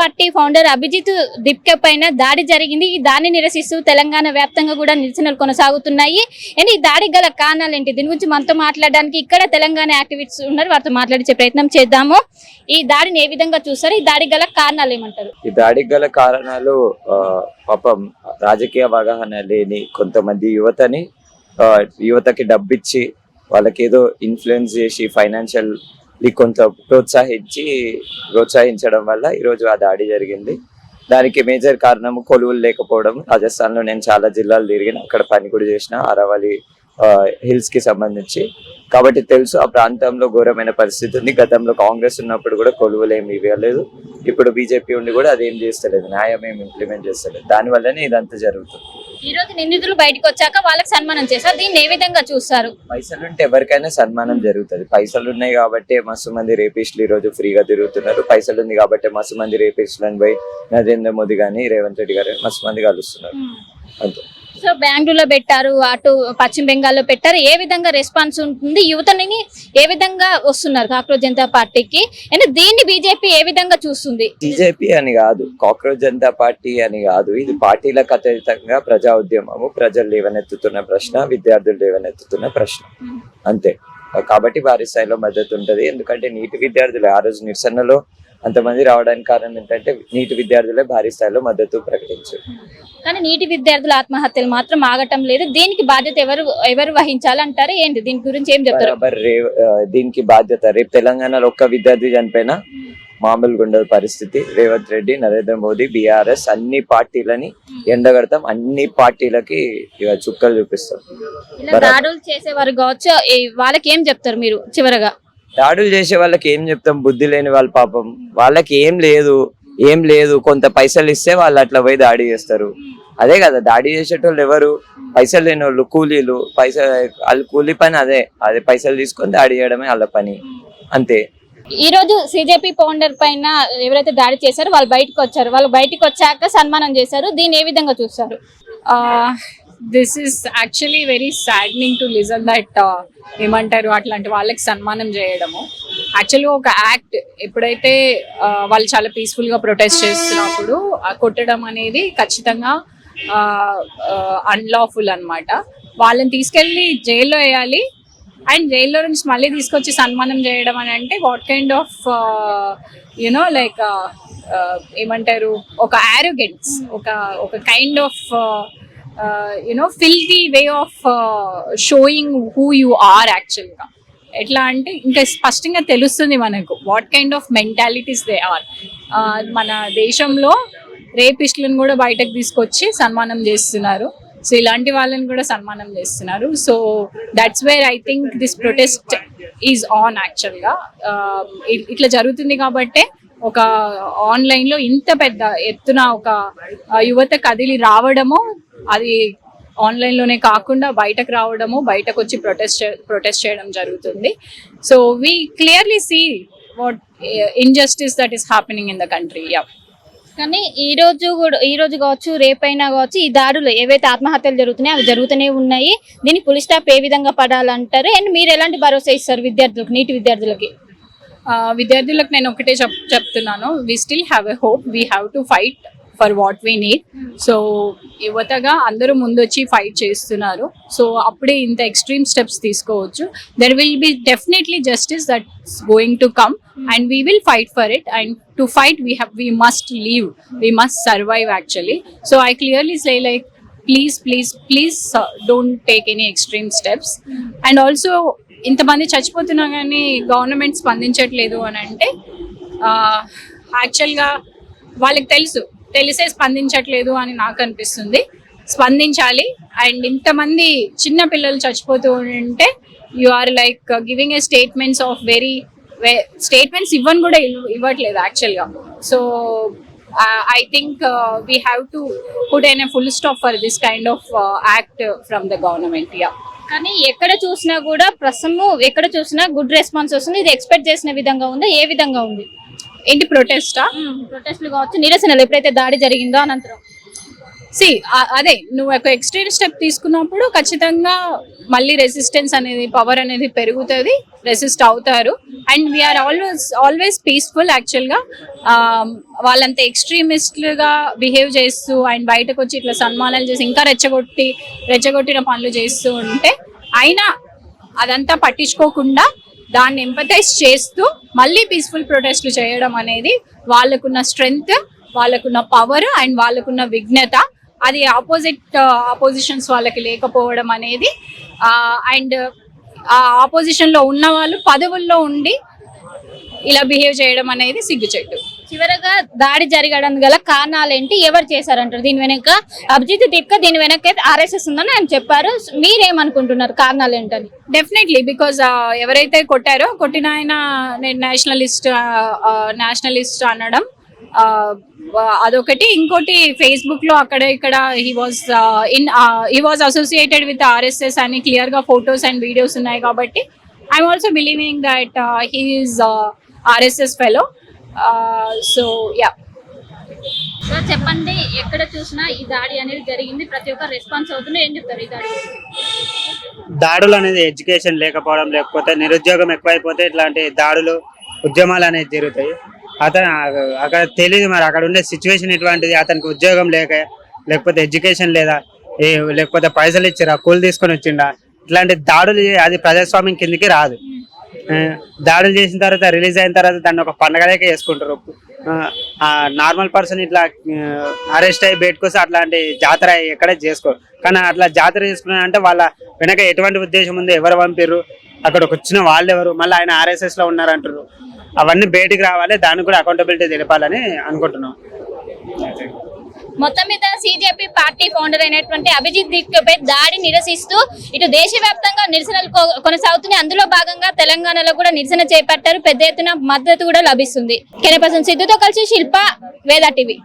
Party founder Abhijit దిప్కే పైన దాడి జరిగింది. ఈ దాడిని నిరసిస్తూ తెలంగాణ వ్యాప్తంగా కూడా నిరసనలు కొనసాగుతున్నాయి. ఈ దాడికి గల కారణాలు ఏంటి, దీని గురించి మనతో మాట్లాడడానికి ఇక్కడ తెలంగాణ యాక్టివిస్ట్స్ ఉన్నారు. వారితో మాట్లాడించే ప్రయత్నం చేద్దాము. ఈ దాడిని ఏ విధంగా చూస్తారు, ఈ దాడికి గల కారణాలు ఏమంటారు? ఈ దాడికి గల కారణాలు పాపం రాజకీయ అవగాహన లేని కొంతమంది యువతకి డబ్బిచ్చి వాళ్ళకి ఏదో ఇన్ఫ్లుయెన్స్ చేసి ఫైనాన్షియల్ కొంత ప్రోత్సహించడం వల్ల ఈరోజు ఆ దాడి జరిగింది. దానికి మేజర్ కారణం కొలువులు లేకపోవడం. రాజస్థాన్ లో నేను చాలా జిల్లాలు తిరిగిన, అక్కడ పని కూడా చేసిన అరవలి హిల్స్ కి సంబంధించి. కాబట్టి తెలుసు ఆ ప్రాంతంలో ఘోరమైన పరిస్థితి ఉంది. గతంలో కాంగ్రెస్ ఉన్నప్పుడు కూడా కొలువులు ఏమి ఇవ్వలేదు. ఇప్పుడు బీజేపీ ఉండి కూడా అదేం చేస్తలేదు, న్యాయం ఏమి ఇంప్లిమెంట్ చేస్తలేదు. దాని వల్లనే ఇదంతా జరుగుతుంది. ఈ రోజు నిందితులు బయటకు వచ్చాక వాళ్ళకి సన్మానం చేశారు. దీన్ని ఏ విధంగా చూస్తారు? పైసలుంటే ఎవరికైనా సన్మానం జరుగుతుంది. పైసలు ఉన్నాయి కాబట్టి మస్తు మంది రేపిస్టులు ఈ రోజు ఫ్రీగా తిరుగుతున్నారు. పైసలు ఉంది కాబట్టి మస్తు మంది రేపిస్టులను పోయి నరేంద్ర మోదీ గాని రేవంత్ రెడ్డి గారు మస్తు మంది కలుస్తున్నారు. అంతే. సో బెంగళూరులో పెట్టారు, అటు పశ్చిమ బెంగాల్లో పెట్టారు. ఏ విధంగా రెస్పాన్స్ ఉంటుంది? యువతని ఏ విధంగా వస్తున్నారు కాక్రోచ్ జనతా పార్టీకి? అంటే దీన్ని బీజేపీ ఏ విధంగా చూస్తుంది? బీజేపీ అని కాదు, కాక్రోచ్ జనతా పార్టీ అని కాదు, ఇది పార్టీలకు అతీతంగా ప్రజా ఉద్యమము. ప్రజలు లేవనెత్తుతున్న ప్రశ్న, విద్యార్థులు లేవనెత్తుతున్న ప్రశ్న, అంతే. కాబట్టి భారీ స్థాయిలో మద్దతు ఉంటది. ఎందుకంటే నీటి విద్యార్థులు ఆ రోజు నిరసనలో అంతమంది రావడానికి కారణం ఏంటంటే నీటి విద్యార్థులే భారీ స్థాయిలో మద్దతు ప్రకటించారు. కానీ నీటి విద్యార్థుల ఆత్మహత్యలు మాత్రం ఆగటం లేదు. దీనికి బాధ్యత ఎవరు వహించాలంటారు? ఏంటి దీని గురించి ఏం చెప్తారు? దీనికి బాధ్యత రేపు తెలంగాణలో ఒక్క విద్యార్థి చనిపోయినా మామూలుగా ఉండదు పరిస్థితి. రేవంత్ రెడ్డి, నరేంద్ర మోదీ, బీఆర్ఎస్ అన్ని పార్టీలని ఎండగడతాం. అన్ని పార్టీలకి చుక్కలు చూపిస్తాం. దాడులు చేసేవారు కావచ్చు, వాళ్ళకి ఏం చెప్తారు మీరు చివరగా? దాడులు చేసే వాళ్ళకి ఏం చెప్తాం? బుద్ధి లేని వాళ్ళు పాపం, వాళ్ళకి ఏం లేదు కొంత పైసలు ఇస్తే వాళ్ళు అట్లా పోయి దాడి చేస్తారు. అదే కదా దాడి చేసేటోళ్ళు ఎవరు? పైసలు లేని వాళ్ళు, కూలీలు. వాళ్ళ కూలీ పని అదే పైసలు తీసుకొని దాడి చేయడమే వాళ్ళ పని, అంతే. ఈ రోజు సిజేపీ ఫౌండర్ పైన ఎవరైతే దాడి చేశారో వాళ్ళు బయటకు వచ్చారు. వాళ్ళు బయటకు వచ్చాక సన్మానం చేశారు. దీన్ని ఏ విధంగా చూస్తారు? This is actually very saddening to listen that ఏమంటారు అట్లాంటి వాళ్ళకి సన్మానం చేయడము. యాక్చువల్గా ఒక యాక్ట్ ఎప్పుడైతే వాళ్ళు చాలా పీస్ఫుల్గా ప్రొటెస్ట్ చేస్తున్నప్పుడు కొట్టడం అనేది ఖచ్చితంగా అన్లాఫుల్ అన్నమాట. వాళ్ళని తీసుకెళ్ళి జైల్లో వేయాలి అండ్ జైల్లో నుంచి మళ్ళీ తీసుకొచ్చి సన్మానం చేయడం అని అంటే what kind of you know like ఏమంటారు, ఒక యారోగెన్స్, ఒక kind of filthy way of showing who you are actually. ఎట్లా అంటే ఇంకా స్పష్టంగా తెలుస్తుంది మనకు what kind of mentalities they are. మన దేశంలో రేపిస్టులను కూడా బయటకు తీసుకొచ్చి సన్మానం చేస్తున్నారు. సో ఇలాంటి వాళ్ళని కూడా సన్మానం చేస్తున్నారు. So that's where I think this protest is on. యాక్చువల్గా ఇట్లా జరుగుతుంది కాబట్టే ఒక ఆన్లైన్లో ఇంత పెద్ద ఎత్తున ఒక యువత కదిలి రావడము, అది ఆన్లైన్లోనే కాకుండా బయటకు రావడము, బయటకు వచ్చి ప్రొటెస్ట్ చేయడం జరుగుతుంది. So we clearly see what injustice that is happening in the country. కానీ ఈ రోజు కావచ్చు, రేపైనా కావచ్చు, ఈ దాడులు ఏవైతే ఆత్మహత్యలు జరుగుతున్నాయో అవి జరుగుతూనే ఉన్నాయి. దీనికి పులి స్టాప్ ఏ విధంగా పడాలంటారు? అండ్ మీరు ఎలాంటి భరోసా ఇస్తారు విద్యార్థులకు, నీటి విద్యార్థులకి? విద్యార్థులకు నేను ఒకటే చెప్తున్నాను, we still have a hope, we have to fight for what we need. So యువతగా అందరూ ముందొచ్చి ఫైట్ చేస్తున్నారు. సో అప్పుడే ఇంత ఎక్స్ట్రీమ్ స్టెప్స్ తీసుకోవచ్చు. There will be definitely justice that's going to come and we will fight for it. And to fight we must live, we must survive actually. So I clearly say like please don't take any extreme steps. And also ఇంతమంది చచ్చిపోతున్నా కానీ government స్పందించట్లేదు అని అంటే యాక్చువల్గా వాళ్ళకి తెలిసే స్పందించట్లేదు అని నాకు అనిపిస్తుంది. స్పందించాలి. అండ్ ఇంతమంది చిన్న పిల్లలు చచ్చిపోతూ ఉంటే you are like giving a statements ఇవ్వట్లేదు యాక్చువల్గా. So I think we have to put in a full stop for this kind of act from the government. కానీ ఎక్కడ చూసినా కూడా ఎక్కడ చూసినా గుడ్ రెస్పాన్స్ వస్తుంది. ఇది ఎక్స్పెక్ట్ చేసిన విధంగా ఉందా? ఏ విధంగా ఉంది? ఏంటి ప్రొటెస్ట్లు కావచ్చు, నిరసనలు ఎప్పుడైతే దాడి జరిగిందో అనంతరం సి అదే నువ్వు ఒక ఎక్స్ట్రీమ్ స్టెప్ తీసుకున్నప్పుడు ఖచ్చితంగా మళ్ళీ రెసిస్టెన్స్ అనేది పవర్ అనేది పెరుగుతుంది, రెసిస్ట్ అవుతారు. అండ్ వీఆర్ ఆల్వేస్ పీస్ఫుల్ యాక్చువల్గా. వాళ్ళంత ఎక్స్ట్రీమిస్ట్లుగా బిహేవ్ చేస్తూ అండ్ బయటకు వచ్చి ఇట్లా సన్మానాలు చేసి ఇంకా రెచ్చగొట్టిన పనులు చేస్తూ ఉంటే అయినా అదంతా పట్టించుకోకుండా దాన్ని ఎంపథైజ్ చేస్తూ మళ్ళీ పీస్ఫుల్ ప్రొటెస్ట్లు చేయడం అనేది వాళ్ళకున్న స్ట్రెంగ్త్, వాళ్ళకున్న పవర్ అండ్ వాళ్ళకున్న విఘ్నత. అది ఆపోజిషన్స్ వాళ్ళకి లేకపోవడం అనేది అండ్ ఆ ఆపోజిషన్ లో ఉన్న వాళ్ళు పదవుల్లో ఉండి ఇలా బిహేవ్ చేయడం అనేది సిగ్గుచేటు. చివరగా దాడి జరగడం గల కారణాలు ఏంటి, ఎవరు చేశారంటారు? దీని వెనక అభిజిత్ దీప్కా, దీని వెనక ఆర్ఎస్ఎస్ ఉందని ఆయన చెప్పారు. మీరేమనుకుంటున్నారు కారణాలు ఏంటని? డెఫినెట్లీ బికాజ్ ఎవరైతే కొట్టిన ఆయన నేను నేషనలిస్ట్ అనడం అదొకటి. ఇంకోటి ఫేస్బుక్ లో అక్కడ ఇక్కడ he was associated with RSS అని క్లియర్ గా ఫొటోస్ అండ్ వీడియోస్ ఉన్నాయి కాబట్టి I'm also believing that he is RSS fellow. So yeah. So చెప్పండి, ఎక్కడ చూసినా ఈ దాడి అనేది జరిగింది, ప్రతి ఒక్కరు రెస్పాన్స్ అవుతుంది, ఏం చెప్తారు ఈ దాడి? దాడులు అనేది ఎడ్యుకేషన్ లేకపోవడం, లేకపోతే నిరుద్యోగం ఎక్కువైపోతే ఇట్లాంటి దాడులు ఉద్యమాలు అనేది జరుగుతాయి. అతను అక్కడ తెలియదు మరి అక్కడ ఉండే సిచ్యువేషన్ ఎటువంటిది, అతనికి ఉద్యోగం లేకపోతే ఎడ్యుకేషన్ లేదా, లేకపోతే పైసలు ఇచ్చిరా, కూలి తీసుకొని వచ్చిండా, ఇట్లాంటి దాడులు అది ప్రజాస్వామ్యం కిందకి రాదు. దాడులు చేసిన తర్వాత రిలీజ్ అయిన తర్వాత దాన్ని ఒక పండగలకే చేసుకుంటారు. నార్మల్ పర్సన్ ఇట్లా అరెస్ట్ అయ్యి బయటకు వస్తే అట్లాంటి జాతర ఎక్కడ చేసుకోరు. కానీ అట్లా జాతర చేసుకున్నారంటే వాళ్ళ వెనక ఎటువంటి ఉద్దేశం ఉంది, ఎవరు పంపిర్రు, అక్కడికి వచ్చిన వాళ్ళు ఎవరు, మళ్ళీ ఆయన ఆర్ఎస్ఎస్ లో ఉన్నారంటారు. అవన్నీ బయటికి రావాలి, దానికి కూడా అకౌంటబిలిటీ తెలిపాలని అనుకుంటున్నాం. మొత్తం మీద సిజేపీ పార్టీ ఫౌండర్ అయినటువంటి అభిజిత్ దీప్కాపై దాడి నిరసిస్తూ ఇటు దేశవ్యాప్తంగా నిరసనలు కొనసాగుతున్నాయి. అందులో భాగంగా తెలంగాణలో కూడా నిరసన చేపట్టారు. పెద్ద ఎత్తున మద్దతు కూడా లభిస్తుంది. కెమెరా పర్సన్ సిద్ధుతో కలిసి శిల్ప, వేదా టీవీ.